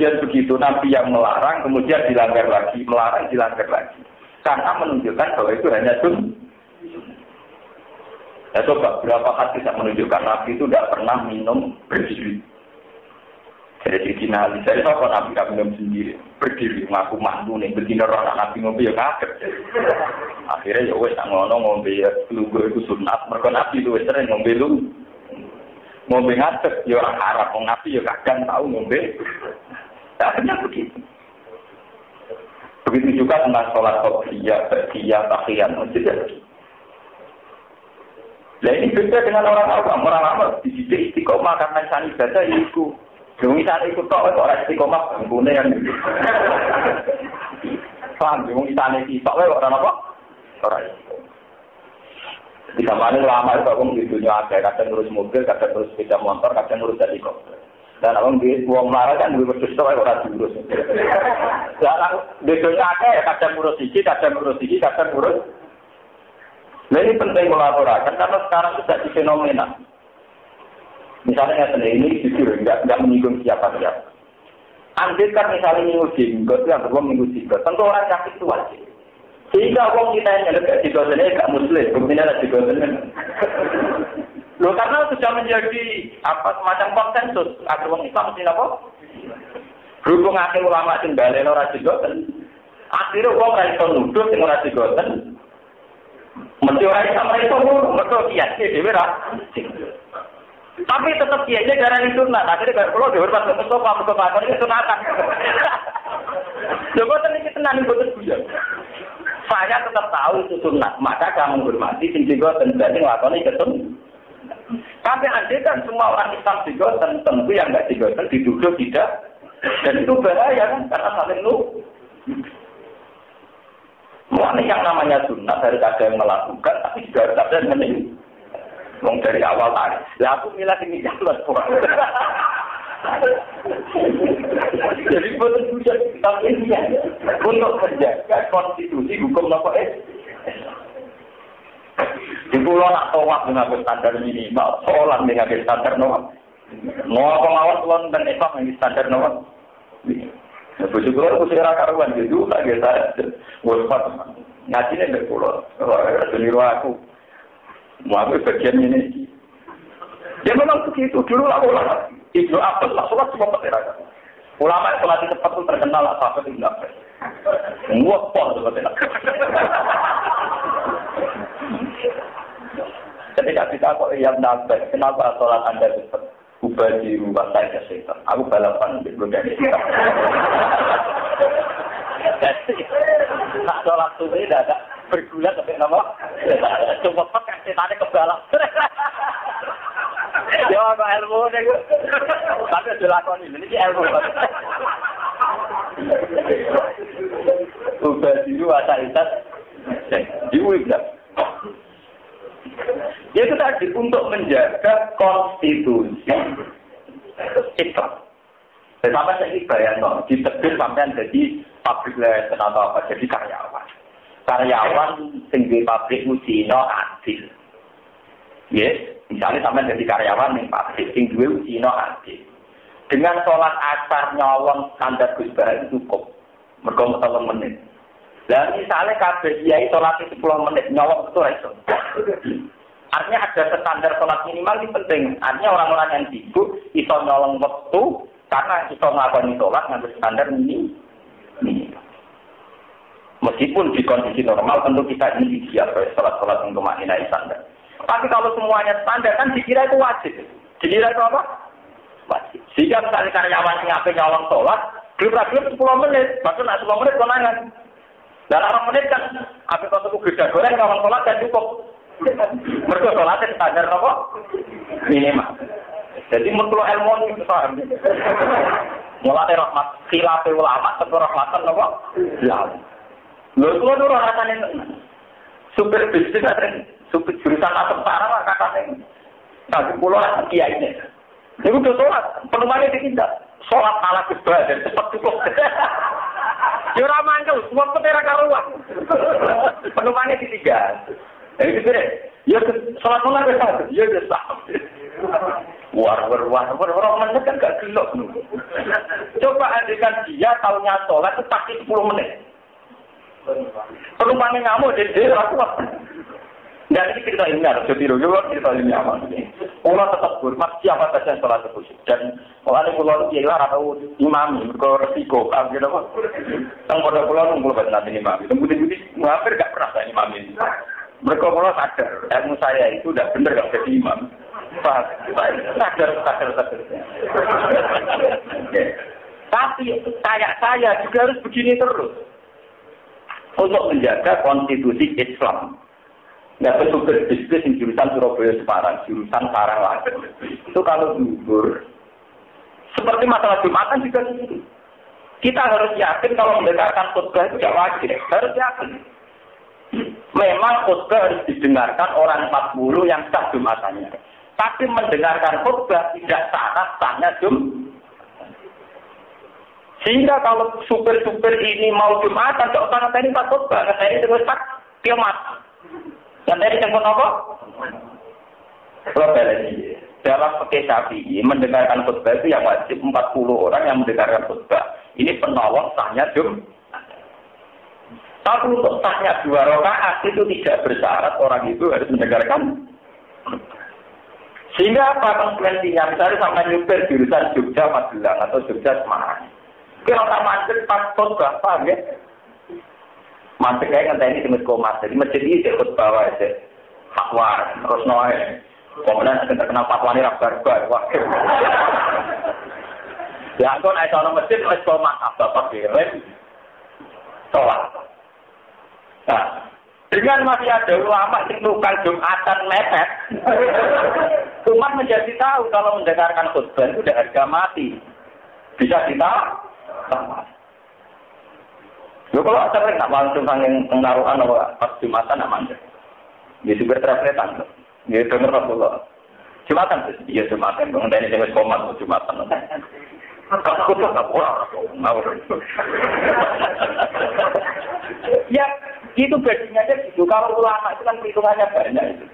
Kemudian begitu Nabi yang melarang, kemudian dilanggar lagi, melarang, dilanggar lagi. Karena menunjukkan bahwa itu hanya sunnah. Ya coba, berapa hadis yang menunjukkan Nabi itu tidak pernah minum berdiri. Jadi finali, saya tahu Nabi tidak minum sendiri, berdiri, ngaku mandu nih, begini orang Nabi ngombe ya kaget. Akhirnya ya wes ngono ngombe ya, lugu itu sunat, mereka Nabi itu sering ngombe lu. Ngombe ngadeg, ya orang Arab, orang Nabi ya kadang tahu ngombe. Akhirnya begitu. Begitu juga tentang sholat qobliyah, ba'diyah, tahiyat, masjid ya. Nah ini beda dengan orang awam. Orang awam di sini istiqomah karena sana ibadah itu. Jangan sana ikut tok orang istiqomah pengguna yang itu. Paham? Jangan sana ikut orang apa? Orang istiqomah. Di zaman lama itu aku di dunia ada, kadang ngurus mobil, kadang ngurus sepeda motor, kadang ngurus helikopter. Dan abang di uang marah kan dua berdua orang diurus. Dan di dunia ada, kadang ngurus iki, kadang ngurus iki, kadang ngurus. Nah ini penting melaporkan karena sekarang sudah di fenomena. Misalnya ini jujur enggak menyinggung siapa-siapa. Andai kan misalnya minggu jenggot, yang belum minggu jenggot, tentu orang sakit itu wajib. Sehingga orang kita yang dekat jenggotannya enggak muslim, buktinya ada jenggotannya. Loh karena sudah menjadi apa semacam konsensus, ada orang Islam mesti apa? Berhubung akhir ulama tinggalin orang jenggotan, akhirnya orang raiso nuduh dengan orang jenggotan. Mesti orang sama itu mereka kiasnya dewe ra. Tapi tetap kiasnya garang sunat. Akhirnya kalau perlu dihormat ke Mustafa, Mustafa ini sunatan. Coba tadi kita nanti buat bujan. Saya tetap tahu itu sunat. Maka kamu menghormati sing juga tentu ngelakoni ketun. Tapi andai kan semua orang Islam juga tentu yang nggak juga dituduh tidak. Dan itu bahaya kan karena saling lu. Mulanya yang namanya sunnah harus ada yang melakukan, tapi juga harus ada yang menilai. Mau dari awal tadi, lah aku milah ini jalan pun. Jadi betul juga kita ini untuk menjaga konstitusi hukum apa Di pulau nak tawaf dengan standar minimal, sholat dengan standar normal. Mau pengawal tuan dan Islam dengan standar normal. Bujuk pulau aku segera karuan gitu, tak kita ngurus ngajinya dari pulau, seniru aku, mau aku bagian ini. Ya memang begitu dulu lah ulama, Ibnu Abbas lah sholat semua masyarakat. Ulama yang sholat cepat itu terkenal lah sampai Ibnu Abbas. Nguapol seperti itu. Ketika kita kok yang Abbas, kenapa sholat Anda cepat? Ubah di rumah saya setan. Aku balapan di belakang setan. Tak sholat subuh tidak ada bergulat sampai nama. Cuma pakai setannya kebalap. Ya apa ilmu deh. Tapi dilakoni ini ilmu. Ubah di rumah saya setan. Diulang. Itu tadi untuk menjaga konstitusi Islam. Sampai saya bayang ditegur sampai jadi pabrik license atau apa, jadi karyawan. Karyawan tinggi pabrik Cina adil. Yes, misalnya sampai jadi karyawan yang pabrik tinggi Cina adil. Dengan sholat asar nyawang standar Gus Bahar cukup. Mereka 10 menit. Dan misalnya kabeh kiai sholat 10 menit nyawang itu iso. Artinya ada standar sholat minimal ini penting. Artinya orang-orang yang sibuk iso nyolong waktu karena iso melakukan sholat ngambil standar ini. Meskipun di kondisi normal tentu kita ini siap sholat-sholat untuk maknai standar. Tapi kalau semuanya standar kan dikira itu wajib. Dikira itu apa? Wajib. Sehingga misalnya karyawan yang ngapain nyolong sholat, belum 10 menit, bahkan 10 menit konangan. Dan 6 menit kan, habis kalau aku geda goreng nyolong sholat dan cukup. Mereka sholatnya standar apa? Minimal. Jadi menurut ilmu ini paham. Mulai rahmat khilafah ulama sampai rahmatan apa? Lalu. Lalu itu rasanya supir bisnis ada supir jurusan asal sarang katanya. Tapi pulau kiai ini. Itu udah sholat. Penumpangnya ditindak. Sholat ala kebal dan cepat cukup. Jurah mangkel, semua petera karuan. Penumpangnya ditinggal. Jadi gitu deh, ya sholat malam besar, ya besar. Orang menit kan gak gila. Coba andikan dia tahunya sholat itu pasti 10 menit. Penumpangnya ngamuk, jadi aku. Dan ini cerita ini harus ditiru juga, cerita ini apa? Allah tetap hormat siapa saja yang sholat tersebut. Dan orang pulau itu ya atau imam, kalau resiko, kan gitu apa? Yang pada pulau nunggu pada nanti imam. Kemudian hampir gak pernah imam ini. Mereka pulau sadar, ilmu saya itu udah bener gak jadi imam. Sadar. Tapi kayak saya juga harus begini terus untuk menjaga konstitusi Islam. Nggak betul bisnis di jurusan Surabaya Semarang, jurusan Sarang lagi. Itu kalau gugur, seperti masalah Jumatan juga gitu. Kita harus yakin kalau mendengarkan khutbah itu tidak wajib. Harus yakin. Memang khutbah harus didengarkan orang 40 yang sah Jumatannya. Tapi mendengarkan khutbah tidak sahnya Jumatan. Sehingga kalau supir-supir ini mau Jumatan, tidak usah ngeteni pas khutbah, ngeteni terus tak kiamat. Dan dari jemput apa? Dalam fikih Syafi'i mendengarkan khutbah itu yang wajib 40 orang yang mendengarkan khutbah. Ini penolong sahnya Jumat. Tapi untuk sahnya 2 rakaat itu tidak bersyarat orang itu harus mendengarkan. Sehingga apa konsekuensinya? Misalnya sampai nyupir jurusan Jogja Magelang atau Jogja Semarang. Kalau tak macet pas khutbah, paham ya? Masih kayak ngenteni di masjid jadi masjid ini ikut bawa aja fatwa terus noe kemudian terkenal fatwa ini rabar-rabar wah ya aku naik soal masjid terus komat bapak kirim sholat. Nah dengan masih ada ulama yang tukang Jumatan mepet umat menjadi tahu kalau mendengarkan khutbah itu udah harga mati bisa ditahu. Yo kalau sering nak langsung saking pengaruhan apa pas Jumatan nak manja. Dia juga terapletan. Dia dengar Rasulullah. Jumatan sih, dia Jumatan. Bang dari jenis komat Jumatan. Aku tuh tak boleh. Ya, itu basinya aja gitu. Kalau ulama itu kan perhitungannya banyak itu.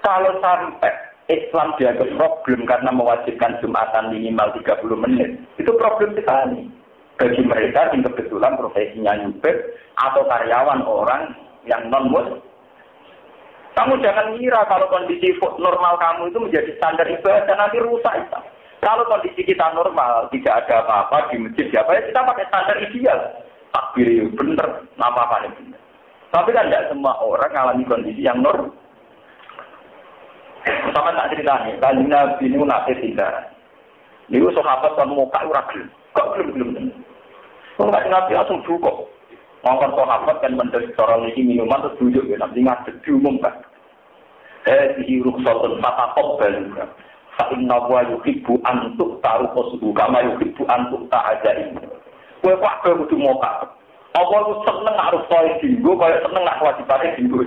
Kalau sampai Islam dianggap problem karena mewajibkan Jumatan minimal 30 menit, itu problem sekali. Bagi mereka yang kebetulan profesinya nyupir atau karyawan orang yang non-muslim. Kamu jangan ngira kalau kondisi normal kamu itu menjadi standar ibadah, nanti rusak itu. Kalau kondisi kita normal, tidak ada apa-apa di masjid, ya kita pakai standar ideal. Takbir itu benar, apa-apa ini benar. Tapi kan tidak semua orang mengalami kondisi yang normal. Sama tak ceritanya, kalau Nabi ini nanti tidak. Ini sahabat kan mau kau ragu. Kok belum. Enggak Nabi langsung dukung. Ngomong sahabat kan mendari orang ini minuman terus duduk ya nanti ngadeg diumumkan. Di rukhsatun fatakop baluna. Fa inna wa yuhibbu an tu'taru qasdu kama yuhibbu an tu'ta'ajain. Kowe kok kudu mokak. Apa lu seneng harus koyo dinggo koyo seneng nak wajibane dinggo.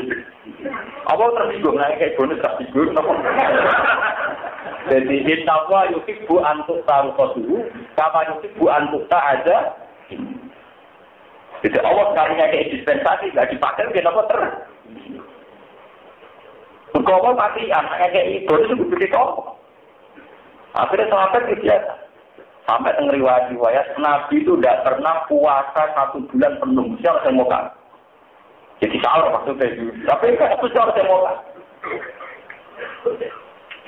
Apa tersinggung nek kayak bonus tak dinggo napa? Jadi inna wa yuhibbu an tu'taru qasdu kama yuhibbu an tu'ta'ajain. Jadi Allah sekalinya kayak dispensasi, nggak dipakai, kenapa Berkobol mati, anaknya kayak ibu itu begitu kok. Akhirnya sahabat biasa. Sampai riwayat Nabi itu tidak pernah puasa 1 bulan penuh. Siapa yang mau kan? Jadi sahur maksudnya. Tapi itu siapa yang mau kan?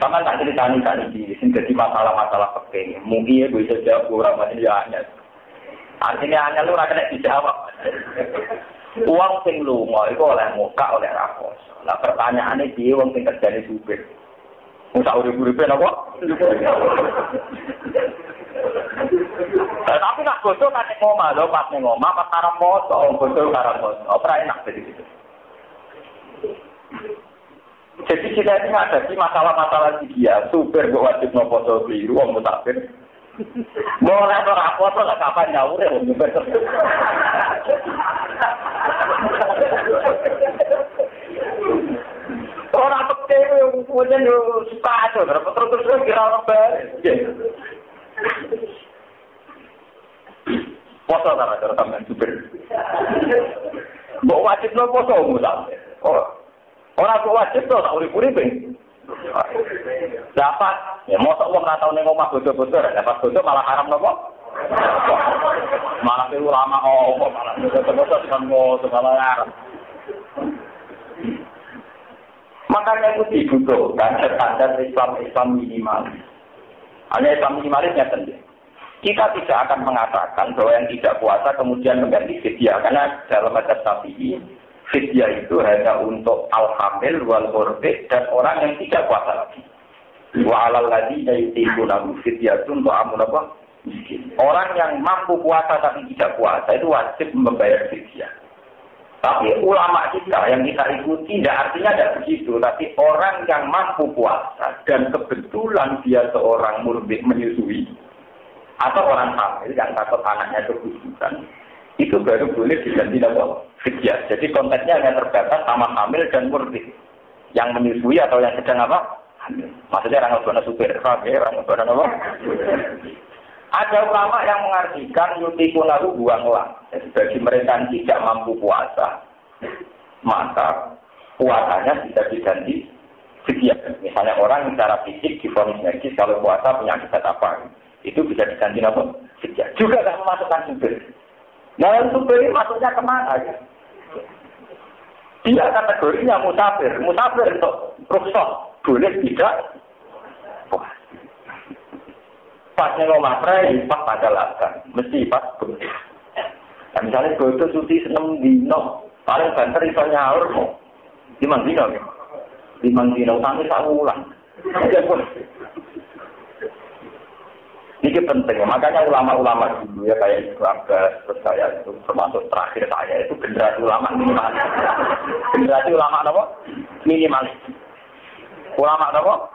Sama tak ceritani di sini jadi masalah-masalah penting. Mungkin ya bisa jawab orang masih hanya. Artinya hanya lu rakyat dijawab. Uang sing lunga itu oleh muka oleh rapos. Nah pertanyaannya dia uang sing terjadi supir. Musa urip-uripe napa? Tapi nak bodoh kan ngomah lho pas ngomah pas karep foto, bodoh karep foto. Ora enak jadi gitu. Jadi kita ini ada di masalah-masalah dia, supir kok wajib nopo foto biru wong musafir. Boleh ora foto lah kapan nyaur ya wong supir. Orang peke kemudian suka aja, terus kira orang baik. Foto sama cara sampean supir. Mbok wajib no foto musafir. Orang kok wajib to tak urip-uripe. Dapat, ya mau uang nggak tahu nih ngomong bodoh-bodoh, dapat bodoh malah haram nopo. Malah itu ulama malah bodoh-bodoh dengan bodoh malah haram. Makanya itu dibutuhkan standar Islam minimal. Hanya Islam minimalnya sendiri. Kita tidak akan mengatakan bahwa yang tidak puasa kemudian mengganti fidyah, karena dalam mazhab Syafi'i fidyah itu hanya untuk al-hamil wal murdi dan orang yang tidak puasa lagi. Wa 'alal ladzina yutiqunahu fidyatun ta'amun apa? Miskin. Orang yang mampu puasa tapi tidak puasa itu wajib membayar fidyah. Tapi ulama kita yang kita ikuti tidak artinya tidak begitu, tapi orang yang mampu puasa dan kebetulan dia seorang murdi menyusui atau orang hamil yang takut anaknya kebusukan, itu baru boleh diganti apa? Fidyah. Jadi konteksnya hanya terbatas sama hamil dan murdi. Yang menyusui atau yang sedang apa? Hamil. Maksudnya orang ngebona supir, orang ngebona apa? Ada ulama yang mengartikan yutikunahu buanglah. Jadi bagi mereka yang tidak mampu puasa, maka puasanya bisa diganti fidyah. Misalnya orang yang secara fisik divonis medis kalau puasa penyakit apa? Itu bisa diganti apa? Fidyah. Juga tidak memasukkan supir. Nah, supir ini masuknya kemana? Ya? Dia kategorinya musafir. Musafir untuk rukhsah. Boleh tidak? Wah. Pas ngomong pas pada lakan. Mesti pas boleh. Nah, misalnya bodoh cuti 6 dino. Paling banter itu nyaur. 5 dino. 5 dino sampai 1 bulan. Ini penting, makanya ulama-ulama dulu ya kayak Ibnu Abbas, terus saya itu termasuk terakhir saya itu generasi ulama minimalis. Generasi ulama apa? Minimalis. Ulama apa?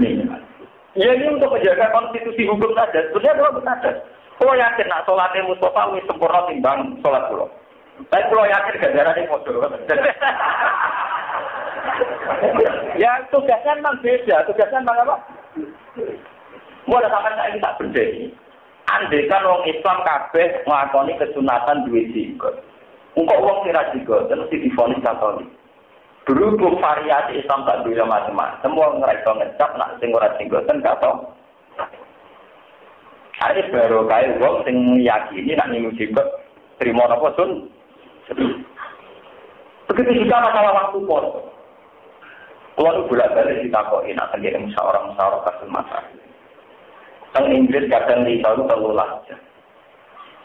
Minimalis. Ya ini untuk menjaga konstitusi hukum saja. Sebenarnya kalau saja. Kalau yakin nak sholatnya Mustafa lebih sempurna timbang sholat pulau. Tapi kalau yakin gara-gara ini modal. Ya tugasnya memang beda. Tugasnya memang apa? Mulai sampai saya tak berdiri. Andai kan orang Islam kabeh ngelakoni kesunatan duwe jenggot. Engkau orang kira jenggot, terus divonis Katolik. Berhubung variasi Islam tak duwe macam-macam, semua ngerasa ngecap nak sing ora jenggoten gak tau. Hari baru kae wong sing yakini nak ningu jenggot trimo napa sun. Begitu juga masalah waktu pos. Kalau bolak-balik ditakoki nak tenggene musyawarah kasus masalah. Teng Inggris kadang Rita itu telulah.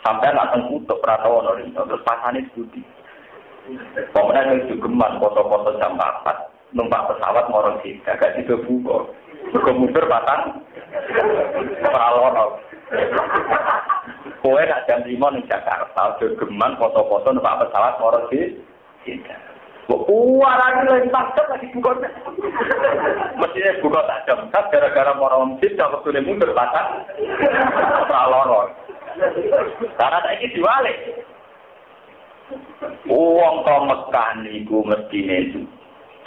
Sampai nak teng kutub Pratowono Rita, terus pasane budi. Pemenang yang jugeman foto-foto jam 4, numpak pesawat morong Jika, gak juga buka. Berkemudur batang Pralono. Kowe nak jam 5 di Jakarta, jugeman foto-foto numpak pesawat morong Jika. Warang lagi takut lagi buka. Mestinya buka tak jam. Gara-gara morong sip, kalau sudah mundur batang praloro. Karena tak ini diwalik. Uang kau Mekah niku mestinya itu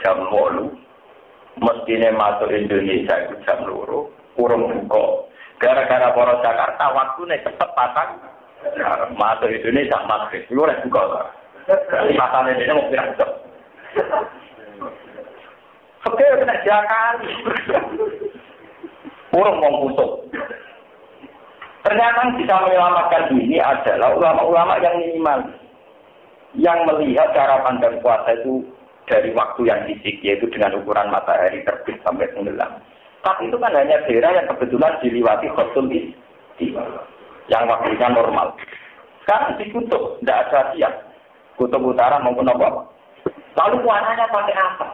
jam 8. Mestinya masuk Indonesia itu jam 2. Kurang buka. Gara-gara morong Jakarta waktunya cepat batang. Masuk Indonesia maghrib. Lu harus buka. Pasarnya ini mau pirang jam. Oke, kena jakan. Kurang mau kusuk. Ternyata yang bisa menyelamatkan ini adalah ulama-ulama yang minimal. Yang melihat cara pandang puasa itu dari waktu yang fisik, yaitu dengan ukuran matahari terbit sampai tenggelam. Tapi itu kan hanya daerah yang kebetulan diliwati khotul istiwa. Yang waktunya normal. Sekarang di kutub, tidak ada siap. Kutub utara maupun apa. Lalu warnanya pakai apa?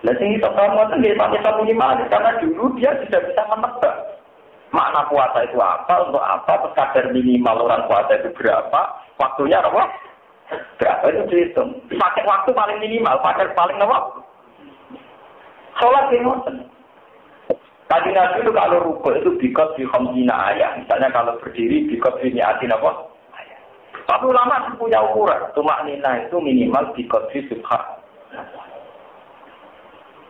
Nah, sing itu kamu itu dia pakai satu minimalis karena dulu dia sudah bisa menebak makna puasa itu apa, untuk apa, kadar minimal orang puasa itu berapa, waktunya apa? Berapa itu dihitung. Pakai waktu paling minimal, pakai paling apa? Sholat emosi. Tadi Nabi itu kalau rukuk itu bikot di khamsina ayat. Misalnya kalau berdiri bikot ini atin apa? Tapi ulama punya ukuran. Tumak nina itu minimal bikot di subhan.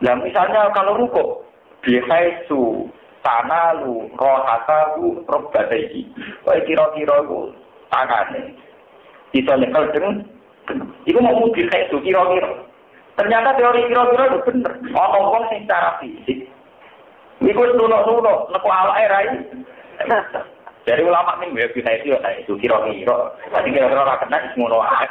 Nah misalnya kalau rukuk bihaisu tanalu rohatahu robbadaihi. Wah kira-kira itu tangannya. Bisa nyekel dengan itu mau bihaisu kira-kira. Ternyata teori kira-kira itu bener. Ngomong sing secara fisik. Iku nuno-nuno, neku awake rai. Dari ulama ning ya bisa itu kira-kira. Tadi kira-kira ora kena ngono ae.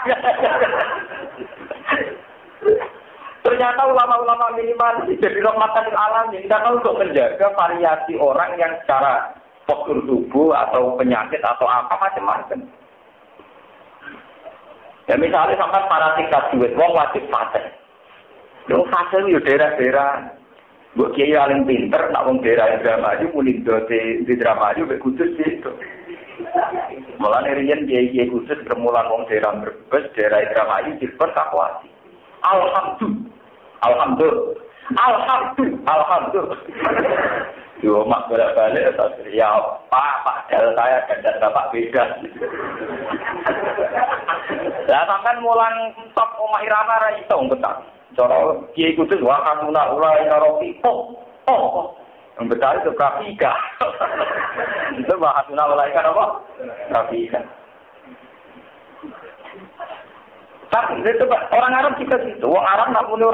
Ternyata ulama-ulama minimal jadi rahmatan alam yang tidak untuk menjaga variasi orang yang secara postur tubuh atau penyakit atau apa macam-macam. Ya misalnya sampai para tingkat duit, wong wajib fase. Lu fase itu daerah-daerah, buat kiai paling pinter, nak wong daerah yang Indramayu, muni di Indramayu, be khusus itu. Mulane riyen kiai khusus bermulan wong daerah Brebes, daerah Indramayu dipun kakuati. Alhamdulillah. Yo mak bolak-balik ya Pak Del saya dan Bapak beda. Lah sampean mulang top omah Irama ra iso betah. Cara kiai kudus wa kanuna ula inarofi. Oh. Betah itu grafika. Itu bahasuna ula apa? Grafika. Tapi itu orang Arab juga gitu. Orang Arab nak punya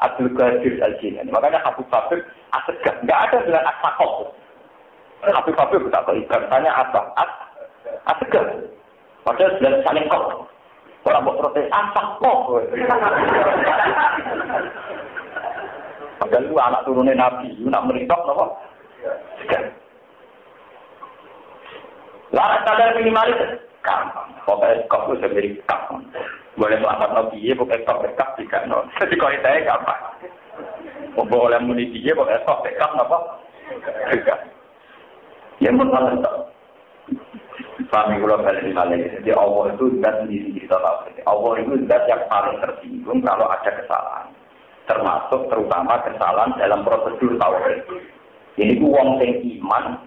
Abdul Qadir Al-Jilani. Makanya Habib Fabir asegah. Enggak ada dengan asakok. Habib Fabir tak tahu. Tanya apa? Asegah. Padahal sudah saling kok. Orang buat protes asakok. Padahal itu anak turunnya Nabi. Itu nak meritok apa? Asegah. Larat sadar minimalis. Gampang. Pokoknya kok itu sendiri gampang. Boleh melakukan nabi, pokoknya kok bekap juga. Jadi kalau saya gampang. Boleh muni dia, pokoknya kok bekap apa? Juga. Ya benar tak. Kami kalau balik balik. Jadi Allah itu zat sendiri kita tahu. Allah itu zat yang paling tersinggung kalau ada kesalahan. Termasuk terutama kesalahan dalam prosedur tauhid. Ini uang sing iman,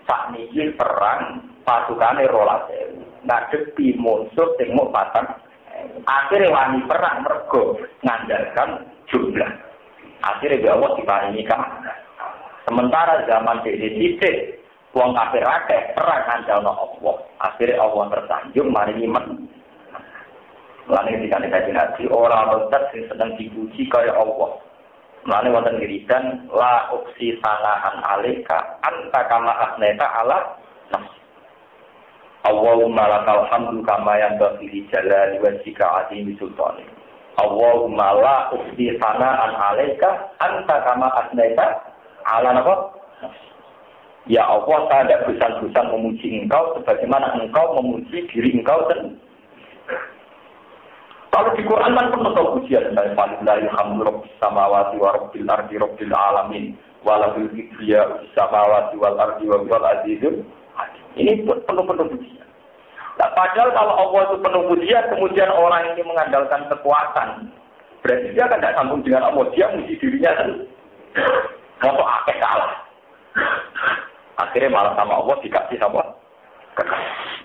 sak niki perang pasukane rolase. Ngadepi musuh sing mau patang akhirnya wani perang mergo ngandalkan jumlah akhirnya dia Allah diparingi kemenangan sementara zaman titik wong kafir akeh perang ngandalno Allah akhirnya Allah tersanjung maringi men lan dikane Nabi ora lontar sing sedang dipuji kaya Allah lan wonten wiridan la uksi sanahan alika anta kama asneta ala nafsi Allahumma lakal hamdu kama yanbaghi li jalali wajhika azimi sultani. Allahumma la ukhdi sana'an 'alaika anta kama asnaita 'ala nafsi. Ya Allah, saya tidak bosan-bosan memuji Engkau sebagaimana Engkau memuji diri Engkau sendiri. Kalau di Quran kan penuh pujian dari Walillahi hamdu rabbis samawati wa rabbil ardi rabbil alamin wa lahul kibriya fis samawati wal ardi wa huwal azizul. Ini penuh pujian. Nah, padahal kalau Allah itu penuh pujian, kemudian orang ini mengandalkan kekuatan, berarti dia akan tidak sambung dengan Allah. Dia muji dirinya sendiri. Masuk akeh kalah. Akhirnya malah sama Allah dikasih apa? Kekasih.